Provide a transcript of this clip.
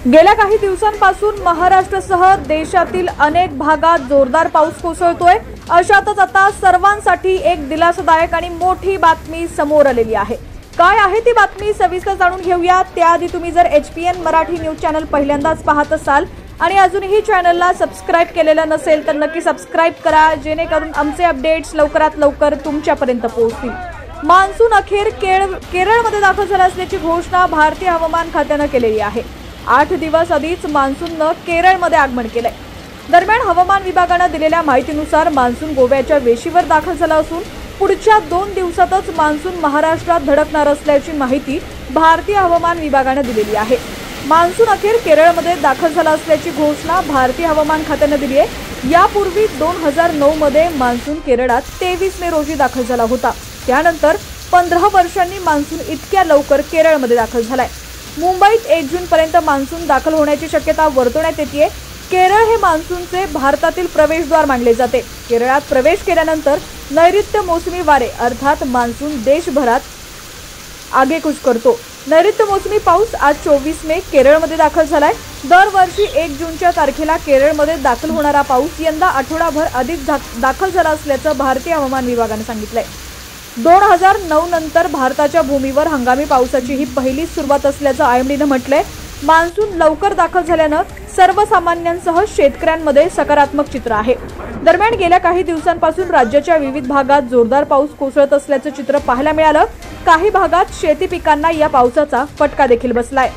गेल्या काही दिवसांपासून महाराष्ट्रासह देशातील अनेक भागात जोरदार पाऊस कोसळतोय। अशातच आता सर्वांसाठी एक दिलासादायक आणि मोठी बातमी समोर आलेली आहे। काय आहे ती बातमी सविस्तर जाणून घेऊया। त्याआधी तुम्ही जर HPN मराठी न्यूज चॅनल पहिल्यांदाच पाहत असाल आणि अजूनही चॅनलला सबस्क्राइब केलेलं नसेल तर नक्की सबस्क्राइब करा, जेणेकरून आमचे अपडेट्स लवकरात लवकर तुमच्यापर्यंत पोहोचतील। मान्सून अखेर केरळमध्ये दाखल झाला असल्याची घोषणा भारतीय हवामान खात्याने केलेली आहे। 8 दिवस आधीच मान्सूनने केरळमध्ये आगमन केले। दरम्यान हवामान विभागाने दिलेल्या माहितीनुसार मान्सून गोव्याच्या वेशीवर दाखल झाला असून पुढच्या 2 दिवसातच मान्सून महाराष्ट्रात धडकणार असल्याची माहिती भारतीय हवामान विभागाने दिलेली आहे। मान्सून अखेर केरळमध्ये दाखल झाला असल्याची घोषणा भारतीय हवामान खात्याने दिली आहे। यापूर्वी 2009 मध्ये मान्सून केरळात 23 मे रोजी दाखल झाला होता। त्यानंतर 15 वर्षांनी मान्सून इतक्या लवकर केरळमध्ये दाखल झालाय। मुंबईत 1 जून पर्यंत मान्सून दाखल होण्याची शक्यता वर्तवण्यात येते। केरळ हे मान्सूनचे भारतातील प्रवेशद्वार मानले जाते। केरळात प्रवेश केल्यानंतर नैऋत्य मोसमी वारे अर्थात मान्सून देशभरात आगेकूच करतो। नैऋत्य मोसमी पाऊस आज 24 मे केरळमध्ये दाखल झालाय। दरवर्षी 1 जूनच्या तारखेला केरळमध्ये दाखल होणारा पाऊस यंदा आठवडाभर अधिक दाखल झाला असल्याचं भारतीय हवामान विभागाने सांगितलंय। 2009 नंतर भारताच्या भूमीवर हंगामी पावसाची ही पहिली सुरुवात असल्याचं IMDने म्हटलंय। मान्सून लवकर दाखल झाल्याने सर्वसामान्यांसह शेतकऱ्यांमध्ये सकारात्मक चित्र आहे। दरम्यान गेल्या काही दिवसांपासून राज्याच्या विविध भागात जोरदार पाऊस कोसळत असल्याचं चित्र पाहायला मिळालं। काही भागात शेती पिकांना या पावसाचा फटका देखील बसलाय।